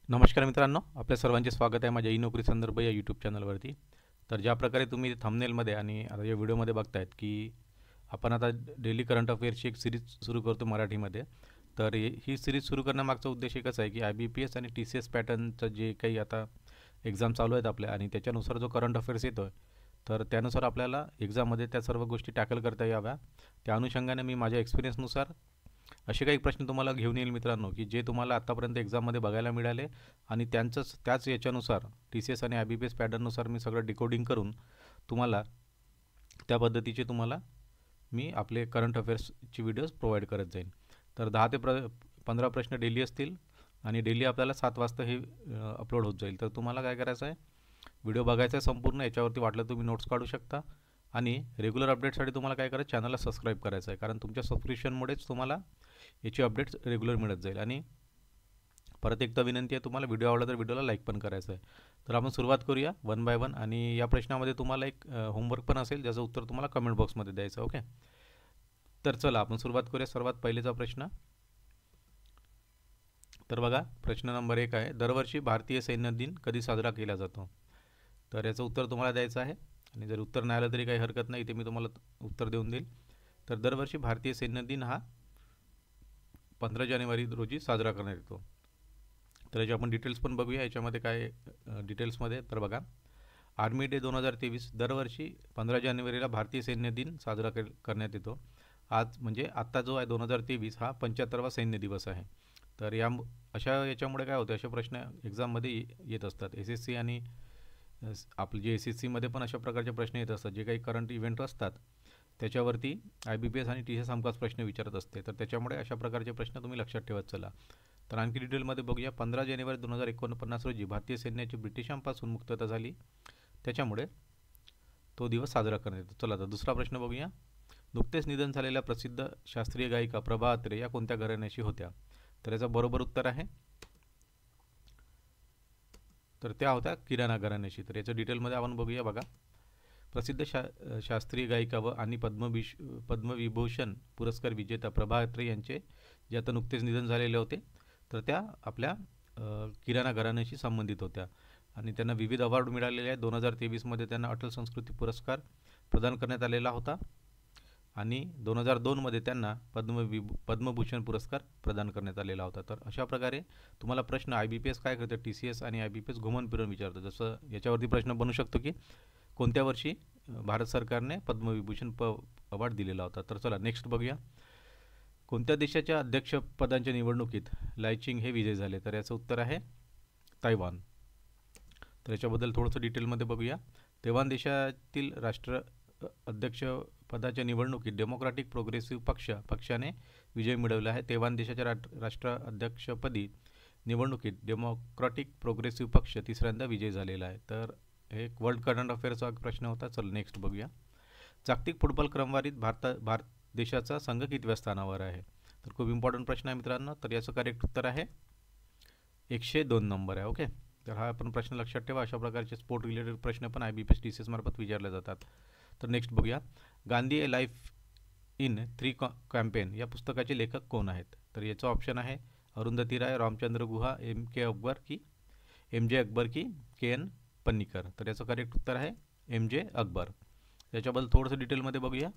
नमस्कार मित्रांनो, आपल्या सर्वांचे स्वागत आहे माझ्या ई नोकरी संदर्भ या यूट्यूब चॅनलवरती. तर ज्या प्रकारे तुम्ही थंबनेलमध्ये आणि आता या व्हिडिओमध्ये बघतायत की आपण आता डेली करंट अफेअर्सची एक सिरीज सुरू करतो मराठीमध्ये. तर ही सिरीज सुरू करण्यामागचा उद्देश एकच आहे की IBPS आणि TCS पॅटर्नचं जे काही आता एक्झाम चालू आहेत आपल्या आणि त्याच्यानुसार जो करंट अफेअर्स येतो आहे, तर त्यानुसार आपल्याला एक्झाममध्ये त्या सर्व गोष्टी टॅकल करता याव्या. त्या अनुषंगाने मी माझ्या एक्सपिरियन्सनुसार असे काही प्रश्न तुम्हाला घेऊन येईल मित्रांनो, की जे तुम्हाला आत्तापर्यंत एक्झाममध्ये बघायला मिळाले आणि त्याच याच्यानुसार TCS आणि IBPS पॅटर्ननुसार मी सगळं डिकोडिंग करून तुम्हाला त्या पद्धतीचे मी आपले करंट अफेअर्सची व्हिडिओज प्रोव्हाइड करत जाईन. तर 10 ते 15 प्रश्न डेली असतील आणि डेली आपल्याला 7 वाजता हे अपलोड होत जाईल. तर तुम्हाला काय करायचं आहे, व्हिडिओ बघायचा आहे संपूर्ण. याच्यावरती वाटलं तुम्ही नोट्स काढू शकता आणि रेग्युलर अपडेटसाठी तुम्हाला काय करायचं, चॅनलला सबस्क्राईब करायचं आहे, कारण तुमच्या सबस्क्रिप्शनमुळेच तुम्हाला याची अपडेट्स रेग्युलर मिळत जाईल. आणि परत एकदा विनंती आहे, तुम्हाला व्हिडिओ आवडला तर व्हिडिओला लाईक पण करायचं आहे. तर आपण सुरुवात करूया वन बाय वन. आणि या प्रश्नामध्ये तुम्हाला एक होमवर्क पण असेल, ज्याचं उत्तर तुम्हाला कमेंट बॉक्समध्ये द्यायचं. ओके, तर चला आपण सुरुवात करूया. सर्वात पहिलेचा प्रश्न. तर बघा, प्रश्न नंबर 1 आहे, दरवर्षी भारतीय सैन्य दिन कधी साजरा केला जातो? तर याचं उत्तर तुम्हाला द्यायचं आहे. आणि जर उत्तर नाही आलं तरी काही हरकत नाही, ते मी तुम्हाला उत्तर देऊन देईल. तर दरवर्षी भारतीय सैन्य दिन हा 15 जानेवारी रोजी साजरा करण्यात येतो. तर याची आपण डिटेल्स पण बघूया. याच्यामध्ये काय डिटेल्समध्ये तर बघा, आर्मी डे 2023 दरवर्षी 15 जानेवारीला भारतीय सैन्य दिन साजरा करण्यात येतो. आज म्हणजे आत्ता जो आहे 2023 हा 75वा सैन्य दिवस आहे. तर अशा याच्यामुळे काय होतं, असे प्रश्न एक्झाममध्ये येत असतात. SSC आणि आपले जे SSCमध्ये पण अशा प्रकारचे प्रश्न येत असतात. जे काही करंट इव्हेंट असतात त्याच्यावरती IBPS आणि TCS हमखास प्रश्न विचारत असते. तर त्याच्यामुळे अशा प्रकारचे प्रश्न तुम्ही लक्षात ठेवत चला. तर आणखी डिटेलमध्ये बघूया. 15 जानेवारी 2049 रोजी भारतीय सैन्याची ब्रिटिशांपासून मुक्तता झाली, त्याच्यामुळे तो दिवस साजरा करण्यात येतो. चला तर दुसरा प्रश्न बघूया. नुकतेच निधन झालेल्या प्रसिद्ध शास्त्रीय गायिका प्रभा अत्रे या कोणत्या घराण्याशी होत्या? तर याचं बरोबर उत्तर आहे, तर त्या होत्या किराणा घराण्याशी. तर याचं डिटेलमध्ये आपण बघूया. बघा, प्रसिद्ध शास्त्रीय गायिका आणि पद्मविभूषण पुरस्कार विजेता प्रभा अत्रे यांचे जे आता नुकतेच निधन झालेले होते, तर त्या आपल्या किराणा घराण्याशी संबंधित होत्या आणि त्यांना विविध अवॉर्ड मिळालेले आहेत. 2023मध्ये त्यांना अटल संस्कृती पुरस्कार प्रदान करण्यात आलेला होता आणि 2002मध्ये त्यांना पद्मभूषण पुरस्कार प्रदान करण्यात आलेला होता. तर अशा प्रकारे तुम्हाला प्रश्न IBPS काय करतं, TCS आणि IBPS घुमून फिरून विचारतं. जसं याच्यावरती प्रश्न बनू शकतो की कोणत्या वर्षी भारत सरकारने पद्मविभूषण अवॉर्ड दिलेला होता? तर चला नेक्स्ट बघूया. कोणत्या देशाच्या अध्यक्षपदांच्या निवडणुकीत लायचिंग हे विजयी झाले? तर याचं उत्तर आहे तैवान. तर याच्याबद्दल थोडंसं डिटेलमध्ये बघूया. तैवान देशातील अध्यक्षपदाच्या निवडणुकीत डेमोक्रॅटिक प्रोग्रेसिव्ह पक्षाने विजय मिळवला आहे. तैवान देशाच्या राष्ट्राध्यक्षपदी निवडणुकीत डेमोक्रॅटिक प्रोग्रेसिव्ह पक्ष तिसऱ्यांदा विजयी झालेला आहे. तर एक वर्ल्ड करंट अफेअर्सचा प्रश्न होता. चल नेक्स्ट बघूया. जागतिक फुटबॉल क्रमवारीत भारत देशाचा संघ कितव्या स्थानावर आहे? तर खूप इम्पॉर्टंट प्रश्न आहे मित्रांनो. तर याचं करेक्ट उत्तर आहे 102 नंबर आहे. ओके, तर हा आपण प्रश्न लक्षात ठेवा. अशा प्रकारचे स्पोर्ट रिलेटेड प्रश्न पण IBPS TCS मार्फत विचारले जातात. तर नेक्स्ट बघूया. गांधी ए लाईफ इन 3 कॅम्पेन या पुस्तकाचे लेखक कोण आहेत? तर याचं ऑप्शन आहे अरुंधती राय, रामचंद्र गुहा, MJ अकबर की KN पन्नीकर. तर याचं करेक्ट उत्तर आहे MJ अकबर. याच्याबद्दल थोडंसं डिटेलमध्ये बघूया.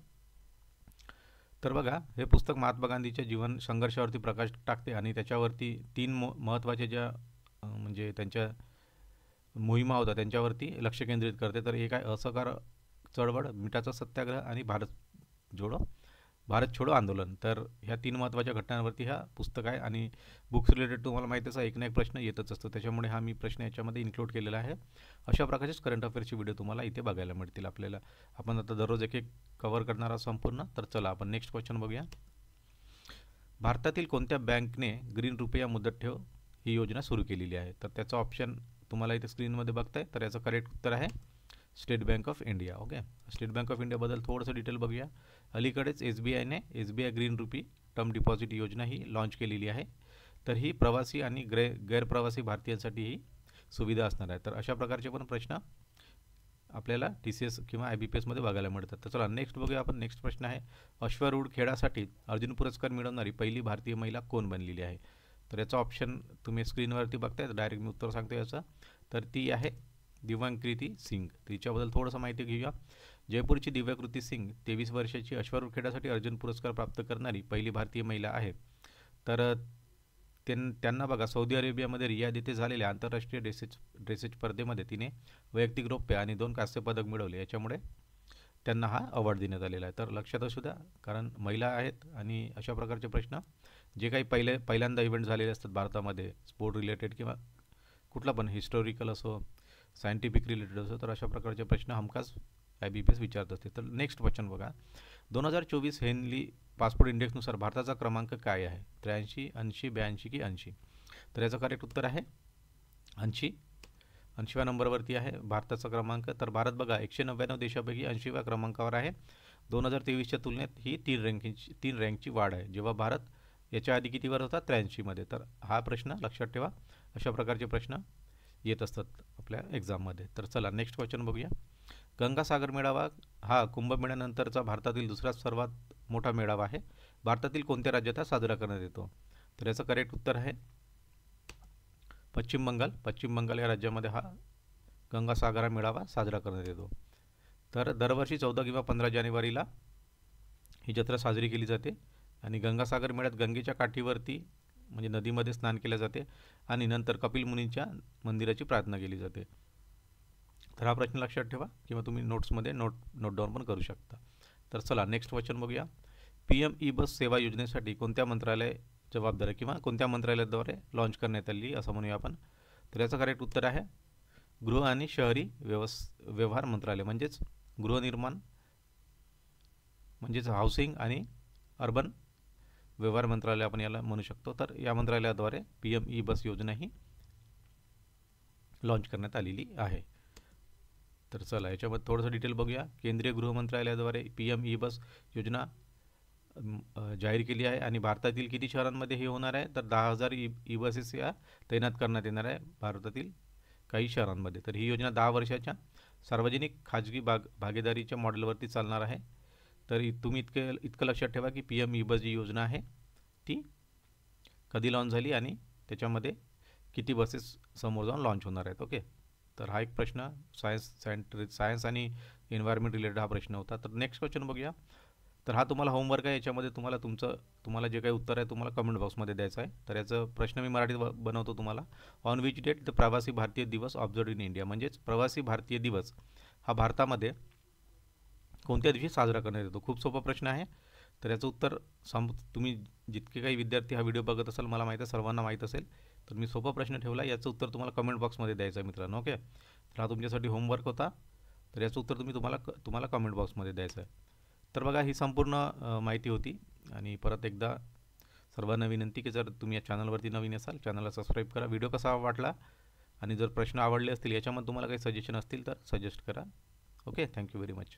तर बघा, हे पुस्तक महात्मा गांधीच्या जीवन संघर्षावरती प्रकाश टाकते आणि त्याच्यावरती 3 महत्त्वाच्या ज्या म्हणजे त्यांच्या मोहिमा होता त्यांच्यावरती लक्ष केंद्रित करते. तर एक आहे असहकार चळवळ, मिठाचा सत्याग्रह आणि भारत छोडो आंदोलन. तर ह्या 3 महत्त्वाच्या घटनांवरती हा पुस्तक आहे आणि बुक्स रिलेटेड तुम्हाला माहितीच आहे, एक ना एक प्रश्न येतच असतो. त्याच्यामुळे हा मी प्रश्न याच्यामध्ये इन्क्लूड केलेला आहे. अशा प्रकारचेच करंट अफेअर्सचे व्हिडिओ तुम्हाला इथे बघायला मिळतील आपल्याला. आपण आता दररोज एक कव्हर करणार आहोत संपूर्ण. तर चला आपण नेक्स्ट क्वेश्चन बघूया. भारतातील कोणत्या बँकने ग्रीन रुपया मुदत ठेव ही योजना सुरू केलेली आहे? तर त्याचं ऑप्शन तुम्हाला इथे स्क्रीनमध्ये बघताय. तर याचं करेक्ट उत्तर आहे State Bank of India. Okay, State Bank of इंडियाबद्दल थोडंसं डिटेल बघूया. अलीकडेच SBIने SBI green rupee term deposit योजना ही लॉन्च केलेली आहे. तर ही प्रवासी आणि गैरप्रवासी भारतीयांसाठी ही सुविधा असणार आहे. तर अशा प्रकारचे पण प्रश्न आपल्याला TCS किंवा IBPSमध्ये बघायला मिळतात. तर चला नेक्स्ट बघूया आपण. नेक्स्ट प्रश्न आहे, अश्वारूढ खेळासाठी अर्जुन पुरस्कार मिळवणारी पहिली भारतीय महिला कोण बनलेली आहे? तर याचा ऑप्शन तुम्ही स्क्रीनवरती बघताय, डायरेक्ट मी उत्तर सांगतो याचं. तर ती आहे दिव्यांकृती सिंग. तिच्याबद्दल थोडंसं माहिती घेऊया. जयपूरची दिव्यकृती सिंग 23 वर्षाची अश्वारूढ खेळासाठी अर्जुन पुरस्कार प्राप्त करणारी पहिली भारतीय महिला आहे. तर त्यांना बघा, सौदी अरेबियामध्ये रियाद येथे झालेल्या आंतरराष्ट्रीय ड्रेसेज स्पर्धेमध्ये तिने वैयक्तिक रौप्य आणि 2 कांस्य पदक मिळवले. याच्यामुळे त्यांना हा अवॉर्ड देण्यात आलेला आहे. तर लक्षात असू द्या, कारण महिला आहेत आणि अशा प्रकारचे प्रश्न जे काही पहिल्यांदा इव्हेंट झालेले असतात भारतामध्ये, स्पोर्ट रिलेटेड किंवा कुठला पण हिस्टॉरिकल असो, सायंटिफिक रिलेटेड असो, तर अशा प्रकारचे प्रश्न हमखास IBPS विचारत असते. तर नेक्स्ट क्वेश्चन बघा, 2024 हेनली पासपोर्ट इंडेक्सनुसार भारताचा क्रमांक काय आहे? 83, 80, 82 की 80? तर याचं करेक्ट उत्तर आहे 80. 80व्या नंबरवरती आहे भारताचा क्रमांक. तर भारत बघा 199 देशापैकी 80व्या क्रमांकावर आहे. 2023च्या तुलनेत ही 3 रँकची वाढ आहे. जेव्हा भारत याच्या आधी कितीवर होता? 83मध्ये. तर हा प्रश्न लक्षात ठेवा, अशा प्रकारचे प्रश्न येत असतात आपल्या एक्झाममध्ये. तर चला नेक्स्ट क्वेश्चन बघूया. गंगासागर मेळावा हा कुंभमेळ्यानंतरचा भारतातील दुसरा सर्वात मोठा मेळावा आहे. भारतातील कोणत्या राज्यात हा साजरा करण्यात येतो? तर याचं करेक्ट उत्तर आहे पश्चिम बंगाल. पश्चिम बंगाल या राज्यामध्ये हा गंगासागर मेळावा साजरा करण्यात येतो. तर दरवर्षी 14 किंवा 15 जानेवारीला ही जत्रा साजरी केली जाते आणि गंगासागर मेळ्यात गंगेच्या काठीवरती म्हणजे नदीमध्ये स्नान केले जाते आणि नंतर कपिल मुनींच्या मंदिराची प्रार्थना केली जाते. तर हा प्रश्न लक्षात ठेवा किंवा तुम्ही नोट्समध्ये नोट डाऊन पण करू शकता. तर चला नेक्स्ट क्वेश्चन बघूया. PM ई-बस सेवा योजनेसाठी कोणत्या मंत्रालय जबाबदार आहे किंवा कोणत्या मंत्रालयाद्वारे लॉन्च करण्यात आली असं म्हणूया आपण? तर याचं करेक्ट उत्तर आहे गृह आणि शहरी व्यवहार मंत्रालय, म्हणजेच गृहनिर्माण म्हणजेच हाऊसिंग आणि अर्बन व्यवहार मंत्रालय आपण याला म्हणू शकतो. तर या मंत्रालयाद्वारे PM ई-बस योजना ही लॉन्च करण्यात आलेली आहे. तर चला याच्यामध्ये थोडंसं डिटेल बघूया. केंद्रीय गृह मंत्रालयाद्वारे PM ई-बस योजना जाहीर केली आहे आणि भारतातील किती शहरांमध्ये हे होणार आहे? तर 10,000 ई-बसेस या तैनात करण्यात येणार आहे भारतातील काही शहरांमध्ये. तर ही योजना 10 वर्षाच्या सार्वजनिक खाजगी भागीदारीच्या मॉडेलवरती चालणार आहे. तर तुम्ही इतकं लक्षात ठेवा की PM ई-बस जी योजना आहे ती कधी लॉन्च झाली आणि त्याच्यामध्ये किती बसेस समोर जाऊन लॉन्च होणार आहेत. ओके, तर हा एक प्रश्न सायन्स आणि एन्व्हायरमेंट रिलेटेड हा प्रश्न होता. तर नेक्स्ट क्वेश्चन बघूया. तर हा तुम्हाला होमवर्क आहे. याच्यामध्ये तुम्हाला जे काही उत्तर आहे तुम्हाला कमेंट बॉक्समध्ये द्यायचं आहे. तर याचं प्रश्न मी मराठीत बनवतो तुम्हाला. ऑन विच डेट द प्रवासी भारतीय दिवस ऑब्झर्व्ड इन इंडिया? म्हणजेच प्रवासी भारतीय दिवस हा भारतामध्ये कोणत्या दिवशी साजरा करण्यात येतो? खूप सोपा प्रश्न आहे. तर याचं उत्तर तुम्ही जितके काही विद्यार्थी हा व्हिडिओ बघत असाल, मला माहीत आहे सर्वांना माहीत असेल, तर मी सोपा प्रश्न ठेवला. याचं उत्तर तुम्हाला कमेंट बॉक्समध्ये द्यायचं आहे मित्रांनो. ओके, तर हा तुमच्यासाठी होमवर्क होता. तर याचं उत्तर तुम्हाला कमेंट बॉक्समध्ये द्यायचं आहे. तर बघा, ही संपूर्ण माहिती होती आणि परत एकदा सर्वांना विनंती की जर तुम्ही या चॅनलवरती नवीन असाल, चॅनलला सबस्क्राईब करा. व्हिडिओ कसा वाटला आणि जर प्रश्न आवडले असतील, याच्यामध्ये तुम्हाला काही सजेशन असतील तर सजेस्ट करा. Okay, thank you very much.